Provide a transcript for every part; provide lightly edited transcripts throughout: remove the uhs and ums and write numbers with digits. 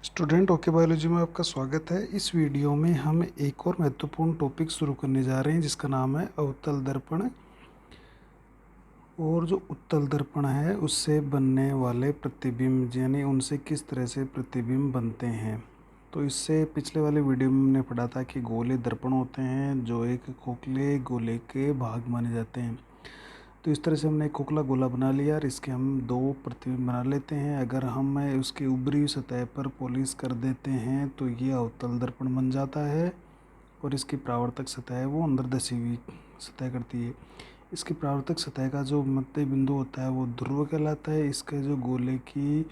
Student okay biology में आपका स्वागत है। इस वीडियो में हम एक और महत्वपूर्ण टॉपिक शुरू करने जा रहे हैं जिसका नाम है अवतल दर्पण। और जो उत्तल दर्पण है उससे बनने वाले प्रतिबिंब यानी उनसे किस तरह से प्रतिबिंब बनते हैं। तो इससे पिछले वाले वीडियो में हमने पढ़ा था कि गोले दर्पण होते हैं जो एक खोखले गोले के भाग माने जाते हैं। तो इस तरह से हमने एक खोखला गोला बना लिया और इसके हम दो प्रतिबिंब बना लेते हैं। अगर हम उसकी ऊपरी सतह पर पॉलिश कर देते हैं तो ये अवतल दर्पण बन जाता है। और इसकी परावर्तक सतह है वो अंदर धसी हुई सतह करती है। इसकी परावर्तक सतह का जो मध्य बिंदु होता है वो ध्रुव कहलाता है। इसके जो गोले की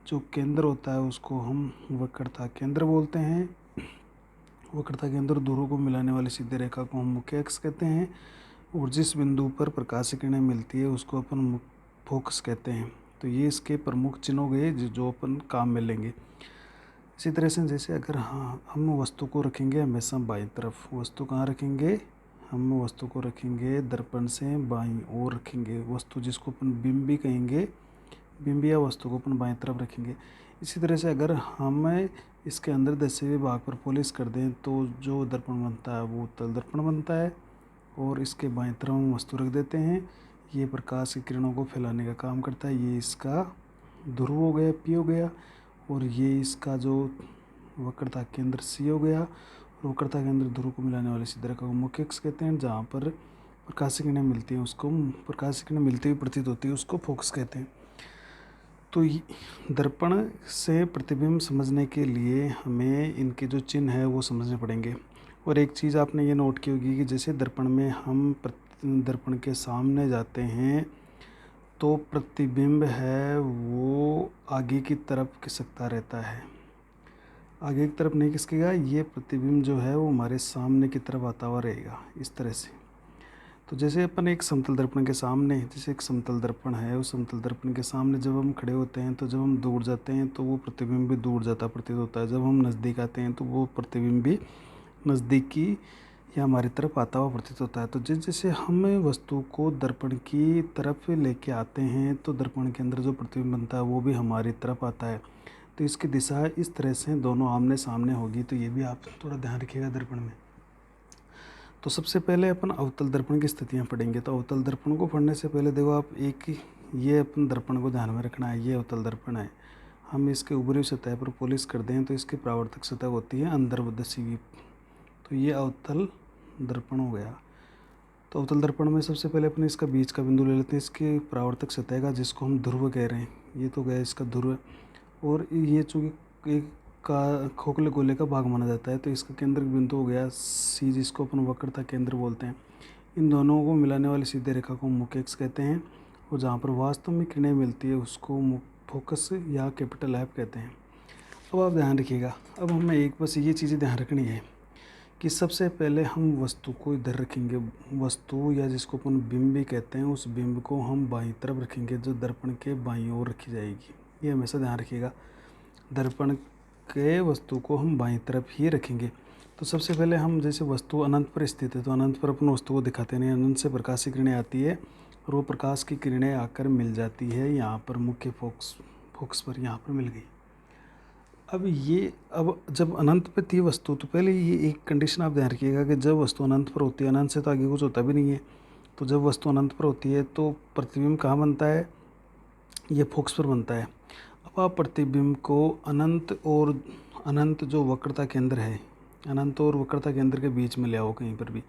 जो केंद्र होता है उसको हम वक्रता केंद्र बोलते हैं। वक्रता केंद्र ध्रुव को मिलाने वाली सीधी रेखा को हम मुख्य अक्ष कहते हैं। और जिस बिंदु पर प्रकाश किरणें मिलती है उसको अपन फोकस कहते हैं। तो ये इसके प्रमुख चिन्ह हो गए जो अपन काम में लेंगे। इसी तरह से जैसे अगर हम वस्तु को रखेंगे हमेशा बाईं तरफ, वस्तु कहाँ रखेंगे, हम वस्तु को रखेंगे दर्पण से बाईं ओर रखेंगे। वस्तु जिसको अपन बिंब भी कहेंगे, बिंब या वस्तु को अपन बाईं तरफ रखेंगे। इसी तरह से अगर हम इसके अंदर धसे हुए भाग पर पॉलिश कर दें तो जो दर्पण बनता है वो उत्तल दर्पण बनता है। और इसके बाईं तरफ हम वस्तु रख देते हैं। ये प्रकाश की किरणों को फैलाने का काम करता है। ये इसका ध्रुव हो गया, पी हो गया। और ये इसका जो वक्रता केंद्र सी हो गया। और वक्रता केंद्र ध्रुव को मिलाने वाले सीधी रेखा को मुख्य अक्ष कहते हैं। जहाँ पर प्रकाश की किरणें मिलती हैं उसको, प्रकाश की किरणें मिलती हुई प्रतीत होती है उसको फोकस कहते हैं। तो दर्पण से प्रतिबिंब समझने के लिए हमें इनके जो चिन्ह है वो समझने पड़ेंगे। और एक चीज़ आपने ये नोट की होगी कि जैसे दर्पण में हम दर्पण के सामने जाते हैं तो प्रतिबिंब है वो आगे की तरफ खिसकता रहता है, आगे की तरफ नहीं खिसकेगा। ये प्रतिबिंब जो है वो हमारे सामने की तरफ आता हुआ रहेगा इस तरह से। तो जैसे अपन एक समतल दर्पण के सामने, जैसे एक समतल दर्पण है, उस समतल दर्पण के सामने जब हम खड़े होते हैं तो जब हम दूर जाते हैं तो वो प्रतिबिंब भी दूर जाता प्रतीत होता है। जब हम नज़दीक आते हैं तो वो प्रतिबिंब भी नज़दीकी या हमारी तरफ आता हुआ प्रतीत होता है। तो जिस जैसे हम वस्तु को दर्पण की तरफ लेके आते हैं तो दर्पण के अंदर जो प्रतिबिंब बनता है वो भी हमारी तरफ आता है। तो इसकी दिशा इस तरह से दोनों आमने सामने होगी। तो ये भी आप थोड़ा ध्यान रखिएगा दर्पण में। तो सबसे पहले अपन अवतल दर्पण की स्थितियाँ पढ़ेंगे। तो अवतल दर्पण को पढ़ने से पहले देखो आप एक ये अपन दर्पण को ध्यान में रखना है। ये अवतल दर्पण है, हम इसके ऊपरी सतह पर पॉलिश कर दें तो इसकी परावर्तक सतह होती है अंदर धसी हुई। तो ये अवतल दर्पण हो गया। तो अवतल दर्पण में सबसे पहले अपने इसका बीच का बिंदु ले लेते हैं, इसकी परावर्तक सतह का, जिसको हम ध्रुव कह रहे हैं। ये तो गया इसका ध्रुव। और ये चूँकि एक का खोखले गोले का भाग माना जाता है तो इसका केंद्र बिंदु हो गया सी, जिसको अपन वक्रता केंद्र बोलते हैं। इन दोनों को मिलाने वाली सीधी रेखा को मुख्य अक्ष कहते हैं। और जहाँ पर वास्तव में किरणें मिलती है उसको फोकस या कैपिटल एफ कहते हैं। अब आप ध्यान रखिएगा, अब हमें एक बस ये चीज़ें ध्यान रखनी है कि सबसे पहले हम वस्तु को इधर रखेंगे। वस्तु या जिसको अपन बिंब भी कहते हैं उस बिंब को हम बाईं तरफ रखेंगे, जो दर्पण के बाईं ओर रखी जाएगी। ये हमेशा ध्यान रखिएगा, दर्पण के वस्तु को हम बाईं तरफ ही रखेंगे। तो सबसे पहले हम जैसे वस्तु अनंत पर स्थित है तो अनंत पर अपन वस्तु को दिखाते नहीं, अनंत से प्रकाश की किरणें आती है और वो प्रकाश की किरणें आकर मिल जाती है यहाँ पर मुख्य फोकस पर, यहाँ पर मिल गई। अब जब अनंत पे थी वस्तु तो पहले ये एक कंडीशन आप ध्यान रखिएगा कि जब वस्तु अनंत पर होती है, अनंत से तो आगे कुछ होता भी नहीं है, तो जब वस्तु अनंत पर होती है तो प्रतिबिंब कहाँ बनता है, ये फोकस पर बनता है। अब आप प्रतिबिंब को अनंत जो वक्रता केंद्र है, अनंत और वक्रता केंद्र के बीच में ले आओ कहीं पर भी।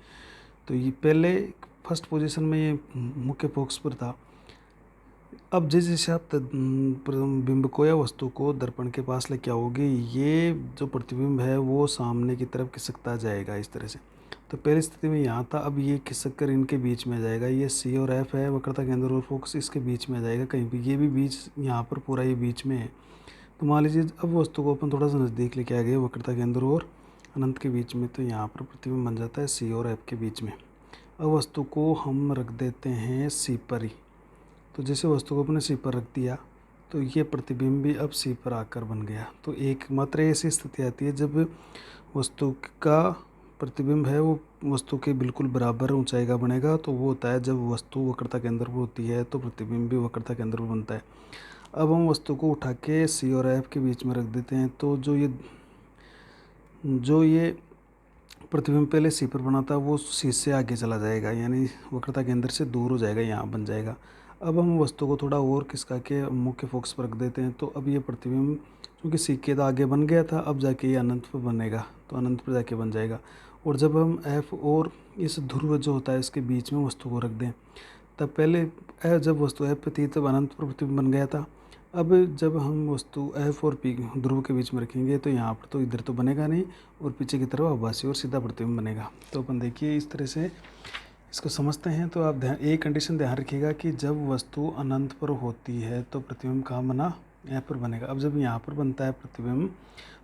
तो ये पहले फर्स्ट पोजीशन में ये मुख्य फोकस पर था। अब जिस जैसे आप बिंब को या वस्तु को दर्पण के पास लेके आओगे, ये जो प्रतिबिंब है वो सामने की तरफ खिसकता जाएगा इस तरह से। तो पहली स्थिति में यहाँ था, अब ये खिसक कर इनके बीच में आ जाएगा। ये सी और एफ है, वक्रता केंद्र और फोकस, इसके बीच में आ जाएगा कहीं भी। ये भी बीच, यहाँ पर पूरा ये बीच में है। तो मान लीजिए अब वस्तु को अपन थोड़ा सा नज़दीक लेके आ गए वक्रता केंद्र और अनंत के बीच में, तो यहाँ पर प्रतिबिंब बन जाता है सी और एफ के बीच में। अब वस्तु को हम रख देते हैं सी पर ही। तो जैसे वस्तु को अपने सी पर रख दिया तो ये प्रतिबिंब भी अब सी पर आकर बन गया। तो एकमात्र ऐसी स्थिति आती है जब वस्तु का प्रतिबिंब है वो वस्तु के बिल्कुल बराबर ऊंचाई का बनेगा। तो वो होता है जब वस्तु वक्रता केंद्र पर होती है तो प्रतिबिंब भी वक्रता केंद्र पर बनता है। अब हम वस्तु को उठा के सी और एफ के बीच में रख देते हैं। तो जो ये प्रतिबिंब पहले सी पर बना था वो सी से आगे चला जाएगा, यानी वक्रता केंद्र से दूर हो जाएगा, यहाँ बन जाएगा। अब हम वस्तु को थोड़ा और खिसका के मुख्य फोकस पर रख देते हैं। तो अब ये प्रतिबिंब क्योंकि सी के तो आगे बन गया था, अब जाके ये अनंत पर बनेगा, तो अनंत पर जाके बन जाएगा। और जब हम एफ और इस ध्रुव जो होता है इसके बीच में वस्तु को रख दें, तब पहले जब वस्तु एफ पे थी तब अनंत पर प्रतिबिंब बन गया था। अब जब हम वस्तु एफ और पी ध्रुव के बीच में रखेंगे तो यहाँ पर तो इधर तो बनेगा नहीं, और पीछे की तरफ आभासी और सीधा प्रतिबिंब बनेगा। तो अपन देखिए इस तरह से इसको समझते हैं। तो आप एक कंडीशन ध्यान रखिएगा कि जब वस्तु अनंत पर होती है तो प्रतिबिंब कहाँ बना, एफ पर बनेगा। अब जब यहाँ पर बनता है प्रतिबिंब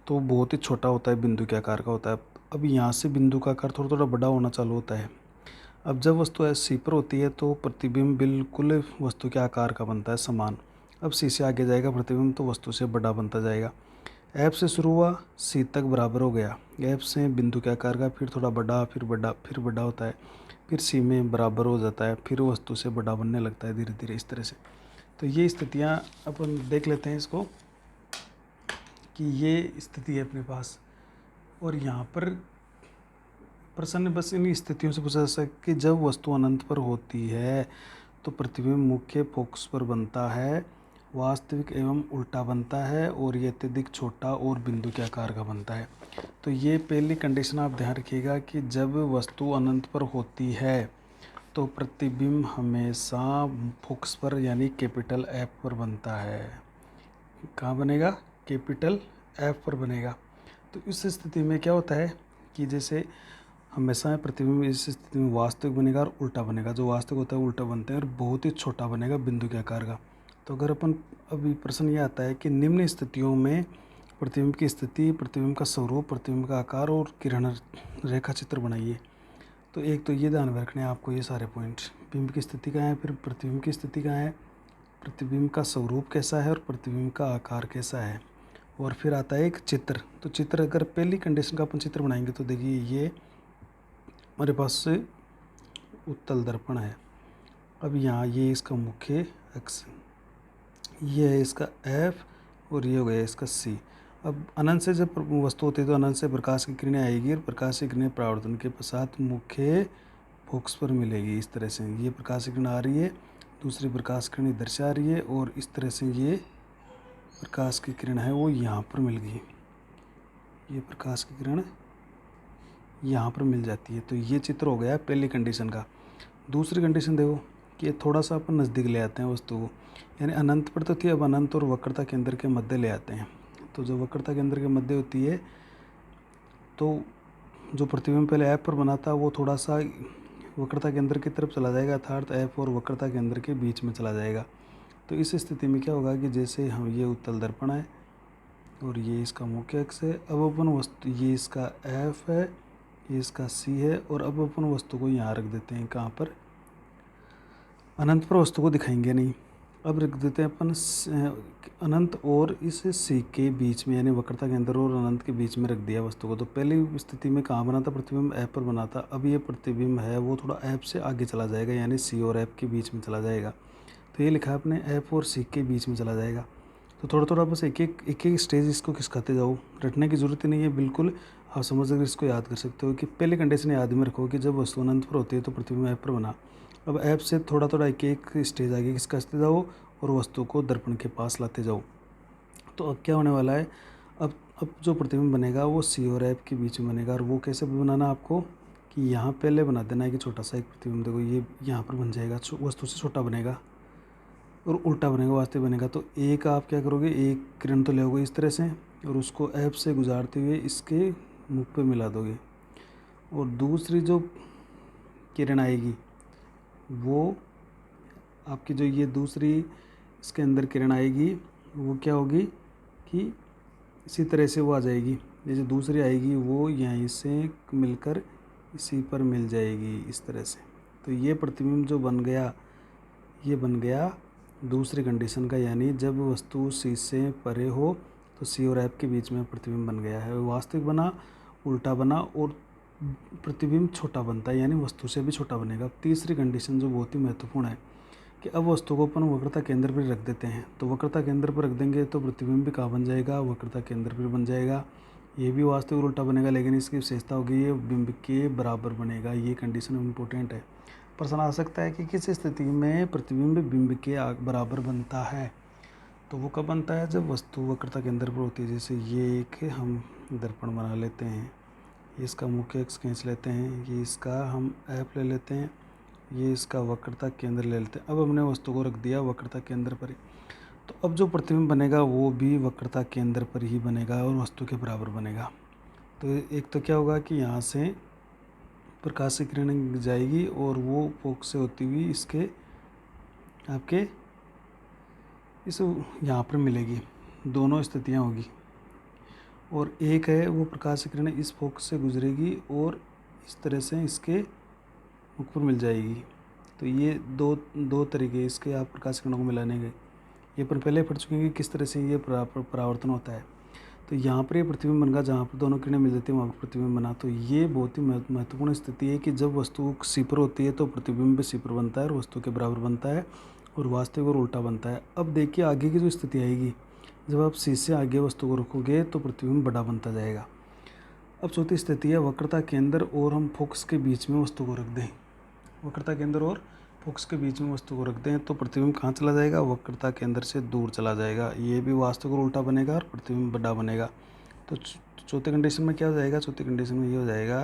तो बहुत ही छोटा होता है, बिंदु के आकार का होता है। अब यहाँ से बिंदु का आकार थोड़ा थोड़ा बड़ा होना चालू होता है। अब जब वस्तु एस सी पर होती है तो प्रतिबिंब बिल्कुल वस्तु के आकार का बनता है, समान। अब सी से आगे जाएगा प्रतिबिंब तो वस्तु से बड़ा बनता जाएगा। एफ से शुरू हुआ, सी तक बराबर हो गया, एफ से बिंदु के आकार का, फिर थोड़ा बड़ा, फिर बड़ा होता है, फिर सी में बराबर हो जाता है, फिर वस्तु से बड़ा बनने लगता है धीरे धीरे इस तरह से। तो ये स्थितियाँ अपन देख लेते हैं इसको कि ये स्थिति है अपने पास। और यहाँ पर प्रश्न बस इन स्थितियों से पूछा जा सकता है कि जब वस्तु अनंत पर होती है तो प्रतिबिंब मुख्य फोकस पर बनता है, वास्तविक एवं उल्टा बनता है, और ये अत्यधिक छोटा और बिंदु के आकार का बनता है। तो ये पहली कंडीशन आप ध्यान रखिएगा कि जब वस्तु अनंत पर होती है तो प्रतिबिंब हमेशा फोकस पर यानी कैपिटल एफ पर बनता है। कहाँ बनेगा, कैपिटल एफ पर बनेगा। तो इस स्थिति में क्या होता है कि जैसे हमेशा प्रतिबिंब इस स्थिति में वास्तविक बनेगा और उल्टा बनेगा, जो वास्तविक होता है उल्टा बनते हैं, और बहुत ही छोटा बनेगा बिंदु के आकार का। तो अगर अपन अभी प्रश्न ये आता है कि निम्न स्थितियों में प्रतिबिंब की स्थिति, प्रतिबिंब का स्वरूप, प्रतिबिंब का आकार और किरण रेखा चित्र बनाइए। तो एक तो ये ध्यान में रखने हैं आपको ये सारे पॉइंट, बिंब की स्थिति कहाँ है, फिर प्रतिबिंब की स्थिति कहाँ है, प्रतिबिंब का स्वरूप कैसा है और प्रतिबिंब का आकार कैसा है, और फिर आता है एक चित्र। तो चित्र अगर पहली कंडीशन का अपन चित्र बनाएंगे तो देखिए ये हमारे पास से उत्तल दर्पण है। अब यहाँ ये इसका मुख्य अक्ष, ये है इसका एफ, और ये हो गया इसका सी। अब अनंत से जब वस्तु होती है तो अनंत से प्रकाश की किरणें आएगी, और प्रकाश की किरणें परावर्तन के पश्चात मुख्य फोकस पर मिलेगी। इस तरह से ये प्रकाश की किरण आ रही है, दूसरी प्रकाश किरण इधर से आ रही है, और इस तरह से ये प्रकाश की किरण है वो यहाँ पर मिल गई, ये प्रकाश की किरण यहाँ पर मिल जाती है। तो ये चित्र हो गया पहली कंडीशन का। दूसरी कंडीशन देखो कि ये थोड़ा सा अपन नज़दीक ले आते हैं वस्तु को, यानी अनंत पर तो थी, अब अनंत और वक्रता केंद्र के मध्य ले आते हैं। तो जो वक्रता केंद्र के मध्य होती है तो जो प्रतिबिंब पहले एफ पर बना था वो थोड़ा सा वक्रता केंद्र की तरफ चला जाएगा, अर्थात एफ और वक्रता केंद्र के बीच में चला जाएगा। तो इस स्थिति में क्या होगा कि जैसे हम ये उत्तल दर्पण है और ये इसका मुख्य अक्ष है, अब अपन वस्तु, ये इसका एफ है, ये इसका सी है, और अब अपन वस्तु को यहाँ रख देते हैं, कहाँ पर, अनंत पर वस्तु को दिखाएंगे नहीं। अब रख देते हैं अपन अनंत और इस सी के बीच में, यानी वक्रता केंद्र और अनंत के बीच में रख दिया वस्तु को। तो पहली स्थिति में कहाँ बना था, प्रतिबिंब एफ पर बना था। अब ये प्रतिबिंब है वो थोड़ा एफ से आगे चला जाएगा, यानी सी और एफ के बीच में चला जाएगा। तो ये लिखा है अपने एफ और सी के बीच में चला जाएगा। तो थोड़ा थोड़ा बस एक एक स्टेज इसको खिसकाते जाओ, रटने की ज़रूरत ही नहीं है, बिल्कुल आप समझ कर इसको याद कर सकते हो कि पहले कंडीशन याद में रखो कि जब वस्तु अनंत पर होती है तो प्रतिबिंब ऐप पर बना। अब ऐप से थोड़ा थोड़ा एक एक स्टेज आगे खिसकाते जाओ और वस्तु को दर्पण के पास लाते जाओ। तो अब क्या होने वाला है, अब जो प्रतिबिंब बनेगा वो सी और ऐप के बीच में बनेगा। और वो कैसे बनाना आपको कि यहाँ पहले बना देना है कि छोटा सा एक प्रतिबिंब, देखो ये यहाँ पर बन जाएगा, वस्तु से छोटा बनेगा और उल्टा बनेगा, वास्तविक बनेगा। तो एक आप क्या करोगे, एक किरण तो ले इस तरह से और उसको ऐप से गुजारते हुए इसके मुख पे मिला दोगे, और दूसरी जो किरण आएगी वो आपकी, जो ये दूसरी इसके अंदर किरण आएगी वो क्या होगी कि इसी तरह से वो आ जाएगी, जैसे दूसरी आएगी वो यहीं से मिलकर इसी पर मिल जाएगी इस तरह से। तो ये प्रतिबिंब जो बन गया, ये बन गया दूसरी कंडीशन का, यानी जब वस्तु सी से परे हो तो सी और एफ के बीच में प्रतिबिंब बन गया है, वास्तविक बना, उल्टा बना और प्रतिबिंब छोटा बनता है, यानी वस्तु से भी छोटा बनेगा। तीसरी कंडीशन जो बहुत ही महत्वपूर्ण है कि अब वस्तु को अपन वक्रता केंद्र पर रख देते हैं। तो वक्रता केंद्र पर रख देंगे तो प्रतिबिंब भी कहाँ बन जाएगा, वक्रता केंद्र पर बन जाएगा। ये भी वास्तविक उल्टा बनेगा, लेकिन इसकी विशेषता होगी ये बिंब के बराबर बनेगा। ये कंडीशन इम्पोर्टेंट है। प्रश्न आ सकता है कि किस स्थिति में प्रतिबिंब बिंब के बराबर बनता है। तो वो कब बनता है, जब वस्तु वक्रता केंद्र पर होती है। जैसे ये एक हम दर्पण बना लेते हैं, इसका मुख्य अक्ष खींच लेते हैं, ये इसका हम ऐप ले लेते हैं, ये इसका वक्रता केंद्र ले लेते हैं। अब हमने वस्तु को रख दिया वक्रता केंद्र पर ही। तो अब जो प्रतिबिंब बनेगा वो भी वक्रता केंद्र पर ही बनेगा और वस्तु के बराबर बनेगा। तो एक तो क्या होगा कि यहाँ से प्रकाश की किरण जाएगी और वो फोकस से होती हुई इसके आपके इस यहाँ पर मिलेगी, दोनों स्थितियाँ होगी। और एक है वो प्रकाश की किरण इस फोकस से गुजरेगी और इस तरह से इसके मुख पर मिल जाएगी। तो ये दो तरीके इसके आप प्रकाश किरणों को मिलाने के। ये पर पहले पढ़ चुके हैं कि किस तरह से ये परावर्तन होता है। तो यहाँ पर ये प्रतिबिंब बन गया, जहाँ पर दोनों किरणें मिल जाती हैं वहाँ पर प्रतिबिंब बना। तो ये बहुत ही महत्वपूर्ण स्थिति है कि जब वस्तु सी पर होती है तो प्रतिबिंब सी पर बनता है और वस्तु के बराबर बनता है, और वास्तविक और उल्टा बनता है। अब देखिए आगे की जो स्थिति आएगी, जब आप सी से आगे वस्तु को रखोगे तो प्रतिबिंब बड़ा बनता जाएगा। अब चौथी स्थिति है वक्रता केंद्र और हम फोकस के बीच में वस्तु को रख दें। वक्रता केंद्र और फोकस के बीच में वस्तु को रख दें तो प्रतिबिंब कहाँ चला जाएगा, वक्रता केंद्र से दूर चला जाएगा। ये भी वास्तविक और उल्टा बनेगा और प्रतिबिंब बड़ा बनेगा। तो चौथे कंडीशन में क्या हो जाएगा, चौथी कंडीशन में ये हो जाएगा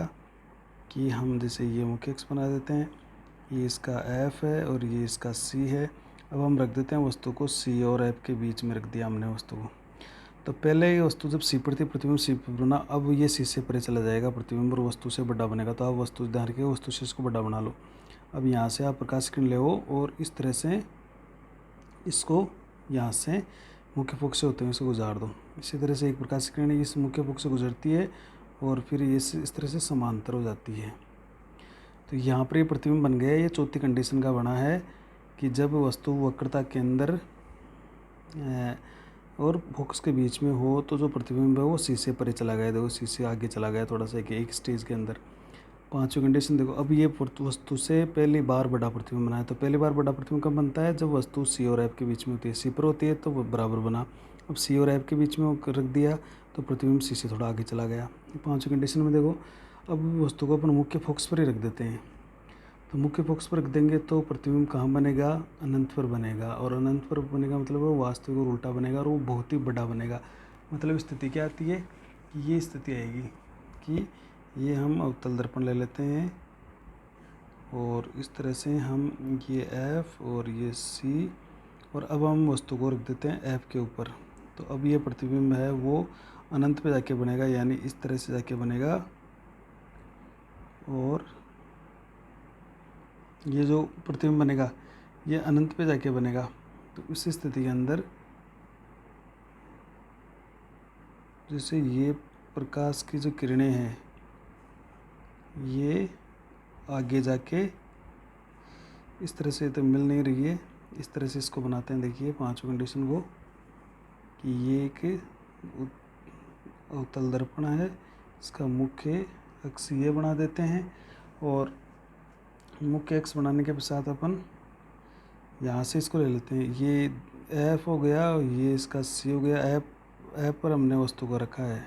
कि हम जैसे ये मुख्य अक्ष बना देते हैं, ये इसका एफ है और ये इसका सी है। अब हम रख देते हैं वस्तु को सी और एफ के बीच में रख दिया हमने वस्तु को। तो पहले ये वस्तु जब सी पर थी प्रतिबिंब सी पर बना, अब ये सी से परे चला जाएगा प्रतिबिंब और वस्तु से बड़ा बनेगा। तो आप वस्तु ध्यान रखिए, वस्तु से इसको बड़ा बना लो। अब यहाँ से आप प्रकाश किरण ले और इस तरह से इसको यहाँ से मुख्य फोकस से होते हुए इसे गुजार दो। इसी तरह से एक प्रकाश किरण इस मुख्य फोकस से गुजरती है और फिर ये इस तरह से समांतर हो जाती है। तो यहाँ पर ये प्रतिबिंब बन गया। ये चौथी कंडीशन का बना है कि जब वस्तु वक्रता के अंदर और फोकस के बीच में हो तो जो प्रतिबिंब है वो सी से परे चला गया। देखो सी से आगे चला गया थोड़ा सा एक स्टेज के अंदर। पांचवी कंडीशन देखो, अब ये वस्तु से पहली बार बड़ा प्रतिबिंब बना है। तो पहली बार बड़ा प्रतिबिंब कब बनता है, जब वस्तु सी और एफ के बीच में होती है। सी पर होती है तो वो बराबर बना। अब सी और एफ के बीच में रख दिया तो प्रतिबिंब सी से थोड़ा आगे चला गया। पांचवी कंडीशन में देखो, अब वस्तु को अपन मुख्य फोकस पर ही रख देते हैं। तो मुख्य फोकस पर रख देंगे तो प्रतिबिंब कहाँ बनेगा, अनंत पर बनेगा। और अनंत पर बनेगा मतलब वो वास्तविक और उल्टा बनेगा और वो बहुत ही बड़ा बनेगा। मतलब स्थिति क्या आती है कि ये स्थिति आएगी कि ये हम अवतल दर्पण ले लेते हैं और इस तरह से हम ये एफ और ये सी, और अब हम वस्तु को रख देते हैं एफ के ऊपर। तो अब ये प्रतिबिंब है वो अनंत पे जाके बनेगा, यानी इस तरह से जाके बनेगा। और ये जो प्रतिबिंब बनेगा ये अनंत पे जाके बनेगा। तो इस स्थिति के अंदर जैसे ये प्रकाश की जो किरणें हैं ये आगे जाके इस तरह से तो मिल नहीं रही है, इस तरह से इसको बनाते हैं। देखिए पांचवी कंडीशन को कि ये एक अवतल दर्पण है, इसका मुख्य अक्ष ये बना देते हैं और मुख्य अक्ष बनाने के पश्चात अपन यहाँ से इसको ले लेते हैं। ये एफ हो गया और ये इसका सी हो गया। एफ पर हमने वस्तु को रखा है।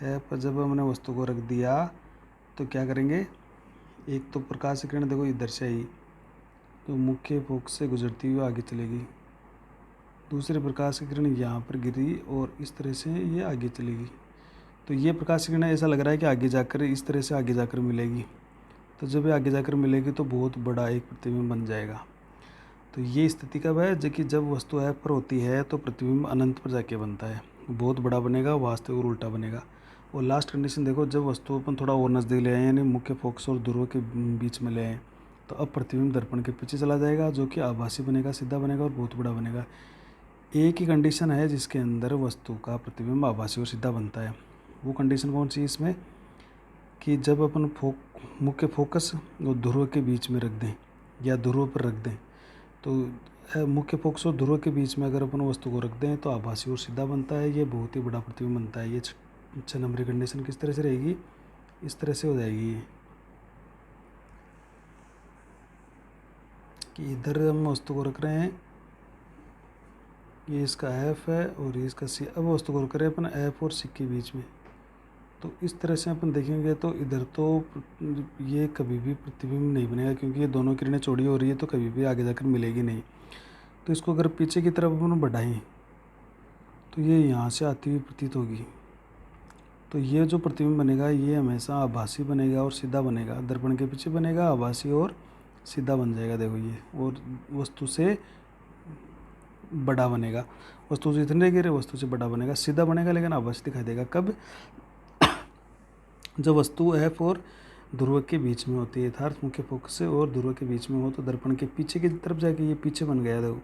एफ पर जब हमने वस्तु को रख दिया तो क्या करेंगे, एक तो प्रकाश की किरण देखो इधर से आई तो मुख्य फोकस से गुजरती हुई आगे चलेगी। दूसरी प्रकाश की किरण यहाँ पर गिरी और इस तरह से ये आगे चलेगी। तो ये प्रकाश की किरण ऐसा लग रहा है कि आगे जाकर इस तरह से आगे जाकर मिलेगी। तो जब ये आगे जाकर मिलेगी तो बहुत बड़ा एक प्रतिबिंब बन जाएगा। तो ये स्थिति कब है, जबकि जब वस्तु एफ पर होती है तो प्रतिबिंब अनंत पर जाके बनता है, बहुत बड़ा बनेगा, वास्तविक और उल्टा बनेगा। और लास्ट कंडीशन देखो, जब वस्तु अपन थोड़ा और नज़दीक ले आए यानी मुख्य फोकस और ध्रुव के बीच में ले आए तो अब प्रतिबिंब दर्पण के पीछे चला जाएगा, जो कि आभासी बनेगा, सीधा बनेगा और बहुत बड़ा बनेगा। एक ही कंडीशन है जिसके अंदर वस्तु का प्रतिबिंब आभासी और सीधा बनता है। वो कंडीशन कौन सी है इसमें, कि जब अपन मुख्य फोकस और ध्रुव के बीच में रख दें या ध्रुव पर रख दें। तो मुख्य फोकस और ध्रुव के बीच में अगर अपन वस्तु को रख दें तो आभासी और सीधा बनता है, ये बहुत ही बड़ा प्रतिबिंब बनता है। ये 6 नंबर की कंडीशन किस तरह से रहेगी, इस तरह से हो जाएगी। कि इधर हम वस्तु को रख रहे हैं, ये इसका एफ है और ये इसका सी। अब वस्तु को रख रहे हैं अपन एफ और सी के बीच में। तो इस तरह से अपन देखेंगे तो इधर तो ये कभी भी प्रतिबिंब नहीं बनेगा, क्योंकि ये दोनों किरणें चौड़ी हो रही है तो कभी भी आगे जाकर मिलेगी नहीं। तो इसको अगर पीछे की तरफ अपन बढ़ाएं तो ये यहाँ से आती हुई प्रतीत होगी। तो ये जो प्रतिबिंब बनेगा ये हमेशा आभासी बनेगा और सीधा बनेगा। दर्पण के पीछे बनेगा, आभासी और सीधा बन जाएगा, देखो ये। और वस्तु से बड़ा बनेगा, वस्तु से इतने गिरे वस्तु से बड़ा बनेगा, सीधा बनेगा लेकिन आभासी दिखाई देगा। कब? जब वस्तु एफ और ध्रुव के बीच में होती है, यथार्थ मुख्य फोकस से और ध्रुव के बीच में हो तो दर्पण के पीछे की तरफ जाके ये पीछे बन गया देखो।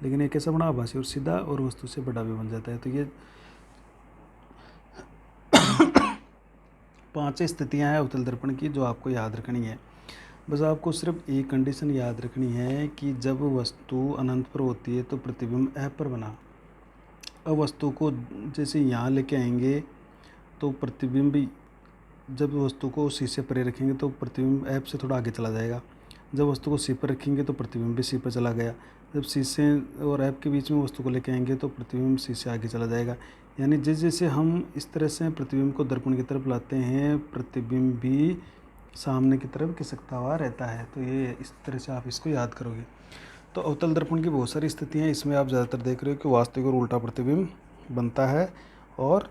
लेकिन ये कैसा बना? आभासी और सीधा, और वस्तु से बड़ा भी बन जाता है। तो ये 5 स्थितियां हैं अवतल दर्पण की जो आपको याद रखनी है। बस आपको सिर्फ एक कंडीशन याद रखनी है कि जब वस्तु अनंत पर होती है तो प्रतिबिंब एफ पर बना। अब वस्तु को जैसे यहाँ लेके आएंगे तो प्रतिबिंब, जब वस्तु को सी से परे रखेंगे तो प्रतिबिंब एफ से थोड़ा आगे चला जाएगा। जब वस्तु को सी पर रखेंगे तो प्रतिबिंब भी सी पर चला गया। जब सी से और एफ के बीच में वस्तु को लेके आएंगे तो प्रतिबिंब सी से आगे चला जाएगा। यानी जैसे जैसे हम इस तरह से प्रतिबिंब को दर्पण की तरफ लाते हैं, प्रतिबिंब भी सामने की तरफ खिसकता हुआ रहता है। तो ये इस तरह से आप इसको याद करोगे। तो अवतल दर्पण की बहुत सारी स्थितियाँ, इसमें आप ज़्यादातर देख रहे हो कि वास्तविक और उल्टा प्रतिबिंब बनता है। और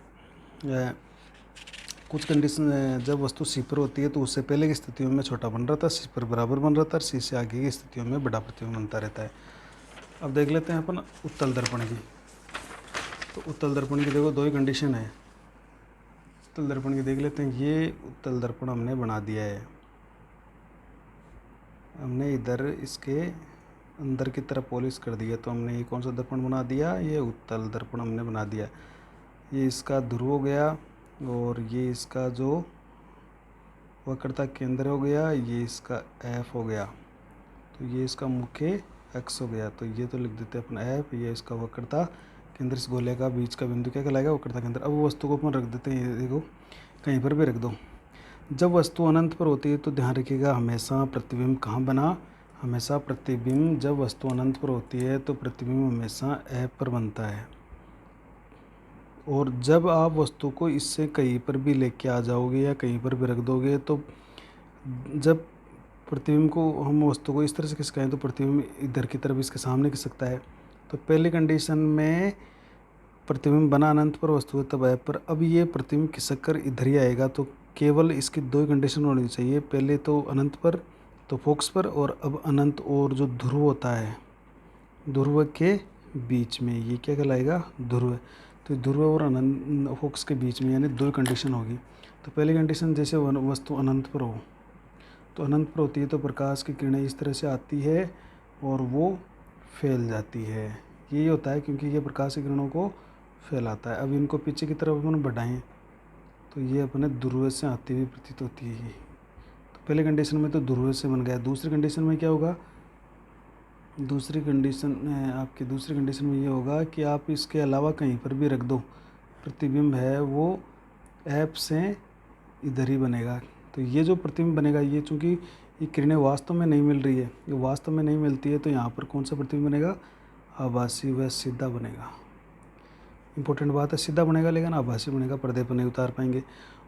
कुछ कंडीशन, जब वस्तु सी पर होती है तो उससे पहले की स्थितियों में छोटा बन रहा था, सी पर बराबर बन रहा था, सी से आगे की स्थितियों में बड़ा प्रतिबिंब बनता रहता है। अब देख लेते हैं अपन उत्तल दर्पण की। तो उत्तल दर्पण की देखो दो ही कंडीशन है। उत्तल दर्पण की देख लेते हैं। ये उत्तल दर्पण हमने बना दिया है, हमने इधर इसके अंदर की तरफ पॉलिश कर दिया। तो हमने ये कौन सा दर्पण बना दिया? ये उत्तल दर्पण हमने बना दिया। ये इसका ध्रुव हो गया और ये इसका जो वक्रता केंद्र हो गया, ये इसका एफ हो गया। तो ये इसका मुख्य एक्स हो गया। तो ये तो लिख देते हैं अपन एफ। ये इसका वक्रता केंद्र, इस गोले का बीच का बिंदु क्या कहलाएगा? वक्रता केंद्र। अब वस्तु को अपन रख देते हैं, ये देखो कहीं पर भी रख दो। जब वस्तु अनंत पर होती है तो ध्यान रखिएगा हमेशा प्रतिबिंब कहाँ बना? हमेशा प्रतिबिंब, जब वस्तु अनंत पर होती है तो प्रतिबिंब हमेशा एफ पर बनता है। और जब आप वस्तु को इससे कहीं पर भी लेके आ जाओगे या कहीं पर भी रख दोगे तो जब प्रतिबिंब को हम वस्तु को इस तरह से खिसकाएं तो प्रतिबिंब इधर की तरफ इसके सामने खिसकता है। तो पहली कंडीशन में प्रतिबिंब बना अनंत पर, वस्तु तब एफ पर। अब ये प्रतिबिंब खिसक कर इधर ही आएगा। तो केवल इसकी दो ही कंडीशन होनी चाहिए, पहले तो अनंत पर तो फोकस पर, और अब अनंत और जो ध्रुव होता है ध्रुव के बीच में, ये क्या कहलाएगा? ध्रुव। तो ध्रुव और अनंत फोकस के बीच में, यानी दो कंडीशन होगी। तो पहली कंडीशन, जैसे वस्तु अनंत पर हो, तो अनंत पर होती है तो प्रकाश की किरणें इस तरह से आती है और वो फैल जाती है। यही होता है क्योंकि ये प्रकाश की किरणों को फैलाता है। अब इनको पीछे की तरफ अपन बढ़ाएं तो ये अपने ध्रुव से आती हुई प्रतीत होती है। तो पहले कंडीशन में तो ध्रुव से बन गया। दूसरी कंडीशन में क्या होगा? दूसरी कंडीशन में ये होगा कि आप इसके अलावा कहीं पर भी रख दो, प्रतिबिंब है वो एफ से इधर ही बनेगा। तो ये जो प्रतिबिंब बनेगा, ये चूँकि ये किरणें वास्तव में नहीं मिल रही है, ये वास्तव में नहीं मिलती है, तो यहाँ पर कौन सा प्रतिबिंब बनेगा? आभासी व सीधा बनेगा। इंपॉर्टेंट बात है, सीधा बनेगा लेकिन आभासी बनेगा, पर्दे पर नहीं उतार पाएंगे।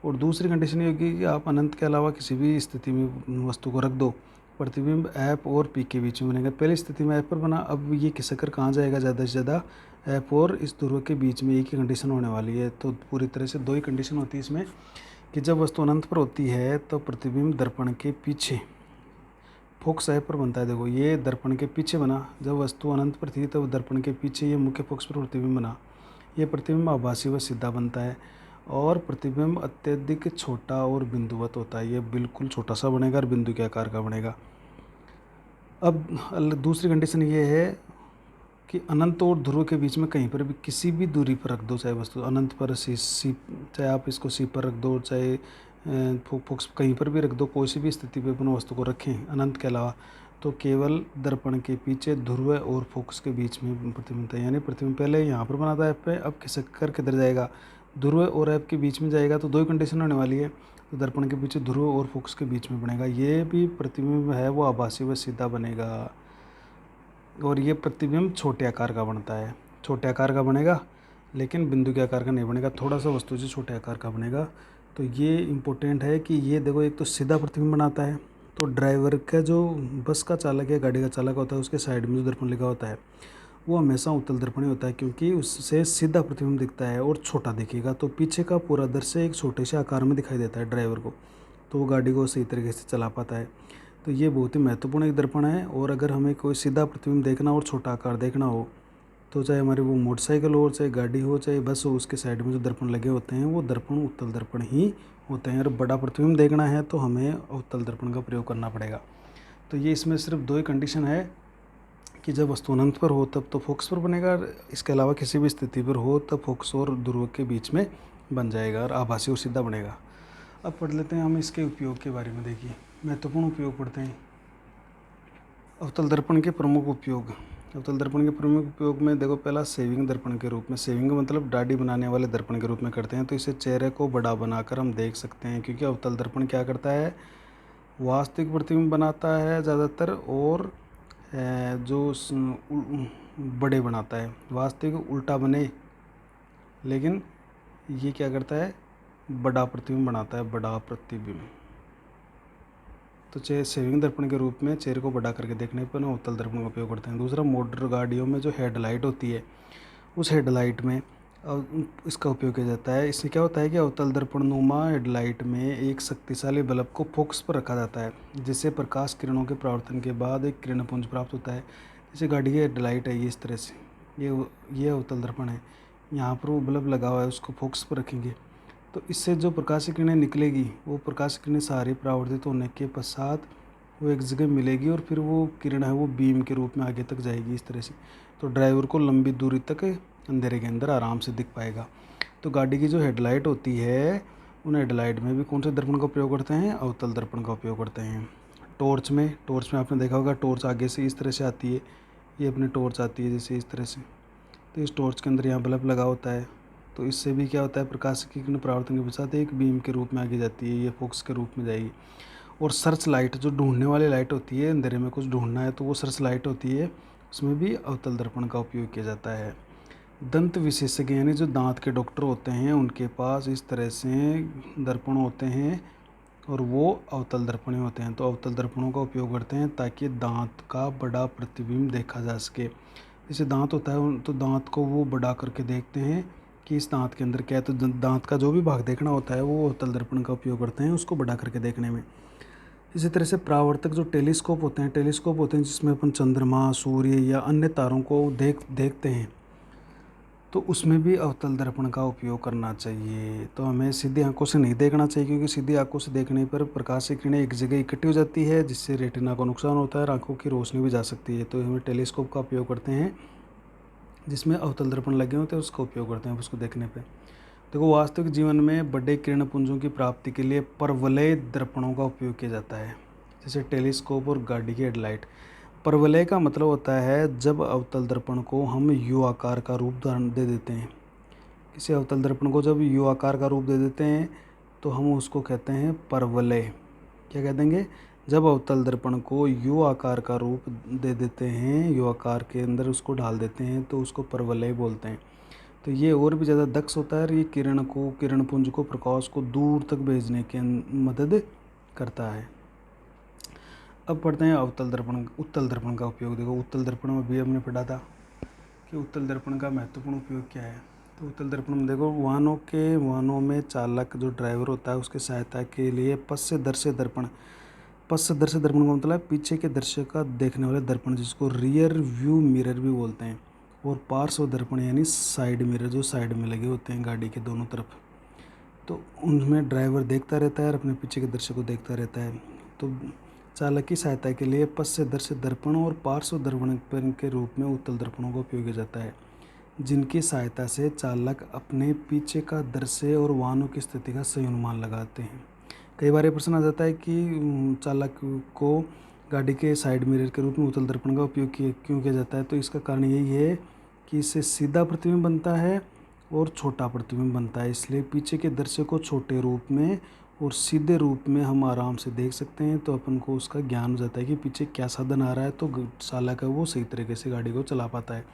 और दूसरी कंडीशन ये होगी कि आप अनंत के अलावा किसी भी स्थिति में वस्तु को रख दो, प्रतिबिंब एफ और पी के बीच में बनेगा। पहली स्थिति में एफ पर बना, अब ये खिसक कर कहाँ जाएगा? ज़्यादा से ज़्यादा एफ और इस ध्रुव के बीच में एक ही कंडीशन होने वाली है। तो पूरी तरह से दो ही कंडीशन होती है इसमें कि जब वस्तु अनंत पर होती है तो प्रतिबिंब दर्पण के पीछे फोकस एफ पर बनता है। देखो ये दर्पण के पीछे बना, जब वस्तु अनंत पर थी तो दर्पण के पीछे ये मुख्य फोकस पर प्रतिबिंब बना। ये प्रतिबिंब आभासी व सीधा बनता है और प्रतिबिंब अत्यधिक छोटा और बिंदुवत होता है। ये बिल्कुल छोटा सा बनेगा और बिंदु के आकार का बनेगा। अब दूसरी कंडीशन ये है कि अनंत और ध्रुव के बीच में कहीं पर भी किसी भी दूरी पर रख दो, चाहे वस्तु अनंत पर सी चाहे आप इसको सी पर रख दो, चाहे फोकस कहीं पर भी रख दो, कोई सी भी स्थिति पर अपने वस्तु को रखें अनंत के अलावा, तो केवल दर्पण के पीछे ध्रुव और फोकस के बीच में प्रतिबिंब बनता है। यानी प्रतिबिंब पहले यहाँ पर बना था एफ पे, अब खिसक कर किधर जाएगा? ध्रुव और एफ के बीच में जाएगा। तो दो ही कंडीशन होने वाली है, तो दर्पण के पीछे ध्रुव और फोकस के बीच में बनेगा। ये भी प्रतिबिंब है वो आभासी व सीधा बनेगा। और ये प्रतिबिंब छोटे आकार का बनता है, छोटे आकार का बनेगा लेकिन बिंदु के आकार का नहीं बनेगा, थोड़ा सा वस्तु से छोटे आकार का बनेगा। तो ये इम्पोर्टेंट है कि ये देखो, एक तो सीधा प्रतिबिंब बनाता है, तो ड्राइवर का जो बस का चालक या गाड़ी का चालक होता है उसके साइड में जो दर्पण लगा होता है वो हमेशा उत्तल दर्पण ही होता है, क्योंकि उससे सीधा प्रतिबिंब दिखता है और छोटा दिखेगा। तो पीछे का पूरा दृश्य एक छोटे से आकार में दिखाई देता है ड्राइवर को, तो वो गाड़ी को सही तरीके से चला पाता है। तो ये बहुत ही महत्वपूर्ण एक दर्पण है। और अगर हमें कोई सीधा प्रतिबिंब देखना और छोटा आकार देखना हो तो चाहे हमारी वो मोटरसाइकिल हो, चाहे गाड़ी हो, चाहे बस हो, उसके साइड में जो दर्पण लगे होते हैं वो दर्पण उत्तल दर्पण ही होते हैं। और बड़ा प्रतिबिंब देखना है तो हमें अवतल दर्पण का प्रयोग करना पड़ेगा। तो ये इसमें सिर्फ दो ही कंडीशन है कि जब वस्तु अनंत पर हो तब तो फोकस पर बनेगा, इसके अलावा किसी भी स्थिति पर हो तब फोकस और ध्रुव के बीच में बन जाएगा और आभासी और सीधा बनेगा। अब पढ़ लेते हैं हम इसके उपयोग के बारे में। देखिए, महत्वपूर्ण उपयोग पढ़ते हैं। अवतल दर्पण के प्रमुख उपयोग। अवतल दर्पण के प्रमुख उपयोग में देखो, पहला सेविंग दर्पण के रूप में। सेविंग मतलब दाढ़ी बनाने वाले दर्पण के रूप में करते हैं। तो इसे चेहरे को बड़ा बनाकर हम देख सकते हैं, क्योंकि अवतल दर्पण क्या करता है, वास्तविक प्रतिबिंब बनाता है ज़्यादातर, और जो बड़े बनाता है। वास्तविक उल्टा बने, लेकिन ये क्या करता है, बड़ा प्रतिबिंब बनाता है, बड़ा प्रतिबिंब। तो सेविंग दर्पण के रूप में चेहरे को बड़ा करके देखने पर अवतल दर्पण का उपयोग करते हैं। दूसरा, मोटर गाड़ियों में जो हेडलाइट होती है उस हेडलाइट में इसका उपयोग किया जाता है। इससे क्या होता है कि अवतल दर्पण नुमा हेडलाइट में एक शक्तिशाली बल्ब को फोकस पर रखा जाता है, जिससे प्रकाश किरणों के परावर्तन के बाद एक किरणपुंज प्राप्त होता है। जैसे गाड़ी की हेडलाइट है ये इस तरह से, ये अवतल दर्पण है। यहाँ पर वो बल्ब लगा हुआ है, उसको फोकस पर रखेंगे तो इससे जो प्रकाश किरणें निकलेगी वो प्रकाश किरणें सारी परावर्तित होने के पश्चात वो एक जगह मिलेगी और फिर वो किरण है वो बीम के रूप में आगे तक जाएगी इस तरह से। तो ड्राइवर को लंबी दूरी तक अंधेरे के अंदर आराम से दिख पाएगा। तो गाड़ी की जो हेडलाइट होती है उन हेडलाइट में भी कौन से दर्पण का उपयोग करते हैं, अवतल दर्पण का उपयोग करते हैं। टॉर्च में आपने देखा होगा, टॉर्च आगे से इस तरह से आती है, ये अपनी टॉर्च आती है जैसे इस तरह से। तो इस टॉर्च के अंदर यहाँ बल्ब लगा होता है, तो इससे भी क्या होता है, प्रकाश की किरण परावर्तन के पश्चात एक बीम के रूप में आगे जाती है, ये फोकस के रूप में जाएगी। और सर्च लाइट, जो ढूंढने वाली लाइट होती है, अंधेरे में कुछ ढूंढना है तो वो सर्च लाइट होती है, उसमें भी अवतल दर्पण का उपयोग किया जाता है। दंत विशेषज्ञ यानी जो दांत के डॉक्टर होते हैं उनके पास इस तरह से दर्पण होते हैं और वो अवतल दर्पण होते हैं। तो अवतल दर्पणों का उपयोग करते हैं ताकि दांत का बड़ा प्रतिबिंब देखा जा सके। जैसे दांत होता है तो दांत को वो बड़ा करके देखते हैं कि इस दांत के अंदर क्या है, तो दांत का जो भी भाग देखना होता है वो अवतल दर्पण का उपयोग करते हैं उसको बड़ा करके देखने में। इसी तरह से परावर्तक जो टेलीस्कोप होते हैं जिसमें अपन चंद्रमा, सूर्य या अन्य तारों को देखते हैं, तो उसमें भी अवतल दर्पण का उपयोग करना चाहिए। तो हमें सीधी आंखों से नहीं देखना चाहिए, क्योंकि सीधी आंखों से देखने पर प्रकाश की किरणें एक जगह इकट्ठी हो जाती है, जिससे रेटिना को नुकसान होता है और आंखों की रोशनी भी जा सकती है। तो हमें टेलीस्कोप का उपयोग करते हैं जिसमें अवतल दर्पण लगे होते हैं, उसका उपयोग करते हैं उसको देखने पे। देखो, वास्तविक जीवन में बड़े किरण पुंजों की प्राप्ति के लिए परवलय दर्पणों का उपयोग किया जाता है, जैसे टेलीस्कोप और गाड़ी की हेडलाइट। परवलय का मतलब होता है जब अवतल दर्पण को हम यू आकार का रूप धारण दे देते हैं। किसी अवतल दर्पण को जब यू आकार का रूप दे देते हैं तो हम उसको कहते हैं परवलय। क्या कह देंगे, जब अवतल दर्पण को यू आकार का रूप दे देते हैं, यू आकार के अंदर उसको ढाल देते हैं, तो उसको परवलय बोलते हैं। तो ये और भी ज़्यादा दक्ष होता है और ये किरणपुंज को प्रकाश को दूर तक भेजने की मदद करता है। अब पढ़ते हैं उत्तल दर्पण का उपयोग। देखो, उत्तल दर्पण में भी हमने पढ़ा था कि उत्तल दर्पण का महत्वपूर्ण उपयोग क्या है। तो उत्तल दर्पण में देखो, वाहनों में चालक जो ड्राइवर होता है उसके सहायता के लिए पश्च दर्शक दर्पण का मतलब है पीछे के दृश्य का देखने वाले दर्पण, जिसको रियर व्यू मिरर भी बोलते हैं। और पार्श्व दर्पण यानी साइड मिरर, जो साइड में लगे होते हैं गाड़ी के दोनों तरफ, तो उनमें ड्राइवर देखता रहता है और अपने पीछे के दृश्य को देखता रहता है। तो चालक की सहायता के लिए पश्च दर्शक दर्पण और पार्श्व दर्पण के रूप में उत्तल दर्पणों का उपयोग किया जाता है, जिनकी सहायता से चालक अपने पीछे का दृश्य और वाहनों की स्थिति का सही अनुमान लगाते हैं। कई बार ये प्रश्न आ जाता है कि चालक को गाड़ी के साइड मिरर के रूप में उत्तल दर्पण का उपयोग क्यों किया जाता है। तो इसका कारण यही है कि इससे सीधा प्रतिबिंब बनता है और छोटा प्रतिबिंब बनता है, इसलिए पीछे के दृश्य को छोटे रूप में और सीधे रूप में हम आराम से देख सकते हैं, तो अपन को उसका ज्ञान हो जाता है कि पीछे क्या साधन आ रहा है, तो चालक है वो सही तरीके से गाड़ी को चला पाता है।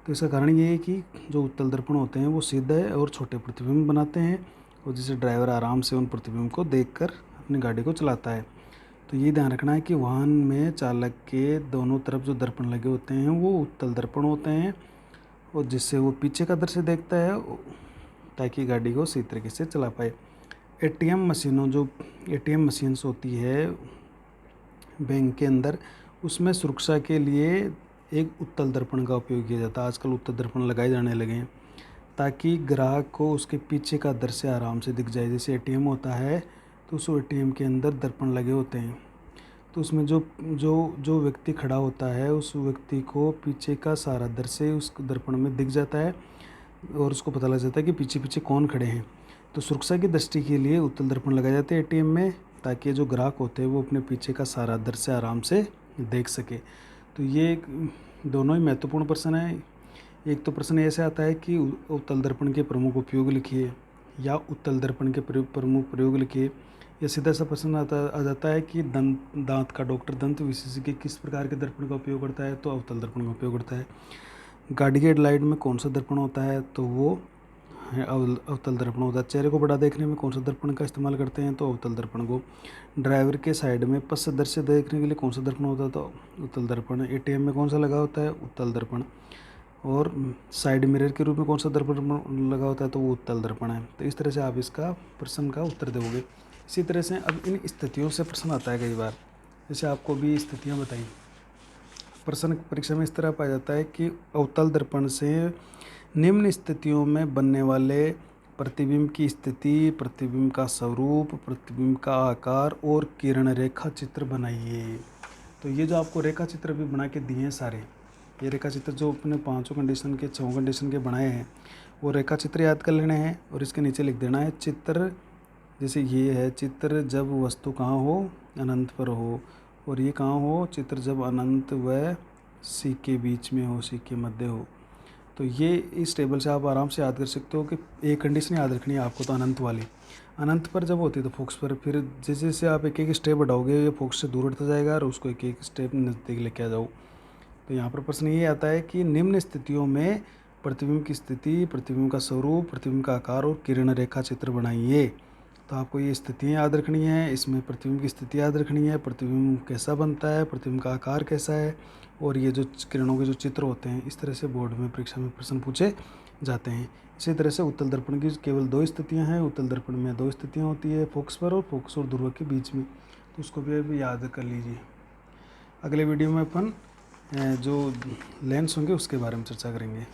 तो इसका कारण ये है कि जो उत्तल दर्पण होते हैं वो सीधे और छोटे प्रतिबिंब बनाते हैं, और जिससे ड्राइवर आराम से उन प्रतिबिंब को देखकर अपनी गाड़ी को चलाता है। तो ये ध्यान रखना है कि वाहन में चालक के दोनों तरफ जो दर्पण लगे होते हैं वो उत्तल दर्पण होते हैं, और जिससे वो पीछे का दृश्य देखता है ताकि गाड़ी को सही तरीके से चला पाए। एटीएम मशीन्स होती है बैंक के अंदर, उसमें सुरक्षा के लिए एक उत्तल दर्पण का उपयोग किया जाता है। आजकल उत्तल दर्पण लगाए जाने लगे हैं ताकि ग्राहक को उसके पीछे का दृश्य आराम से दिख जाए। जैसे एटीएम होता है तो उस एटीएम के अंदर दर्पण लगे होते हैं, तो उसमें जो जो जो व्यक्ति खड़ा होता है उस व्यक्ति को पीछे का सारा दृश्य उस दर्पण में दिख जाता है, और उसको पता लग जाता है कि पीछे पीछे कौन खड़े हैं। तो सुरक्षा की दृष्टि के लिए उत्तल दर्पण लगाए जाते हैं एटीएम में, ताकि जो ग्राहक होते हैं वो अपने पीछे का सारा दृश्य आराम से देख सके। तो ये दोनों ही महत्वपूर्ण प्रश्न है। एक तो प्रश्न ऐसे आता है कि उत्तल दर्पण के प्रमुख उपयोग लिखिए, या उत्तल दर्पण के प्रमुख प्रयोग लिखिए, या सीधा सा प्रश्न आ जाता है कि दांत का डॉक्टर दंत विशेषज्ञ किस प्रकार के दर्पण का उपयोग करता है, तो अवतल दर्पण का उपयोग करता है। गाड़ी के हेडलाइट में कौन सा दर्पण होता है, तो वो अवतल दर्पण होता है। चेहरे को बड़ा देखने में कौन सा दर्पण का इस्तेमाल करते हैं, तो अवतल दर्पण को। ड्राइवर के साइड में पश्च दृश्य देखने के लिए कौन सा दर्पण होता है, तो उत्तल दर्पण। एटीएम में कौन सा लगा होता है, उत्तल दर्पण। और साइड मिरर के रूप में कौन सा दर्पण लगा होता है, तो वो उत्तल दर्पण है। तो इस तरह से आप इसका प्रश्न का उत्तर दोगे। इसी तरह से अब इन स्थितियों से प्रश्न आता है कई बार, जैसे आपको भी स्थितियाँ बताई। प्रश्न परीक्षा में इस तरह पाया जाता है कि अवतल दर्पण से निम्न स्थितियों में बनने वाले प्रतिबिंब की स्थिति, प्रतिबिंब का स्वरूप, प्रतिबिंब का आकार और किरण रेखा चित्र बनाइए। तो ये जो आपको रेखा चित्र भी बना के दिए हैं सारे, ये रेखा चित्र जो अपने 5 कंडीशन के 6 कंडीशन के बनाए हैं, वो रेखा चित्र याद कर लेने हैं और इसके नीचे लिख देना है चित्र। जैसे ये है चित्र जब वस्तु कहाँ हो, अनंत पर हो, और ये कहाँ हो, चित्र जब अनंत व सी के बीच में हो, सी के मध्य हो। तो ये इस टेबल से आप आराम से याद कर सकते हो कि एक कंडीशन याद रखनी है आपको, तो अनंत वाली। अनंत पर जब होती है तो फोकस पर, फिर जैसे जैसे आप एक एक स्टेप बढ़ाओगे ये फोकस से दूर हटता जाएगा और उसको एक एक स्टेप नज़दीक लेके आ जाओ। तो यहाँ पर प्रश्न ये आता है कि निम्न स्थितियों में प्रतिबिंब की स्थिति, प्रतिबिंब का स्वरूप, प्रतिबिंब का आकार और किरण रेखा चित्र बनाइए। तो आपको ये स्थितियाँ याद रखनी है, इसमें प्रतिबिंब की स्थिति याद रखनी है, प्रतिबिंब कैसा बनता है, प्रतिबिंब का आकार कैसा है, और ये जो किरणों के जो चित्र होते हैं, इस तरह से बोर्ड में परीक्षा में प्रश्न पूछे जाते हैं। इसी तरह से उत्तल दर्पण की केवल 2 स्थितियाँ हैं। उत्तल दर्पण में 2 स्थितियाँ होती है, फोकस पर और फोकस और ध्रुव के बीच में। तो उसको भी अभी याद कर लीजिए। अगले वीडियो में अपन जो लेंस होंगे उसके बारे में चर्चा करेंगे।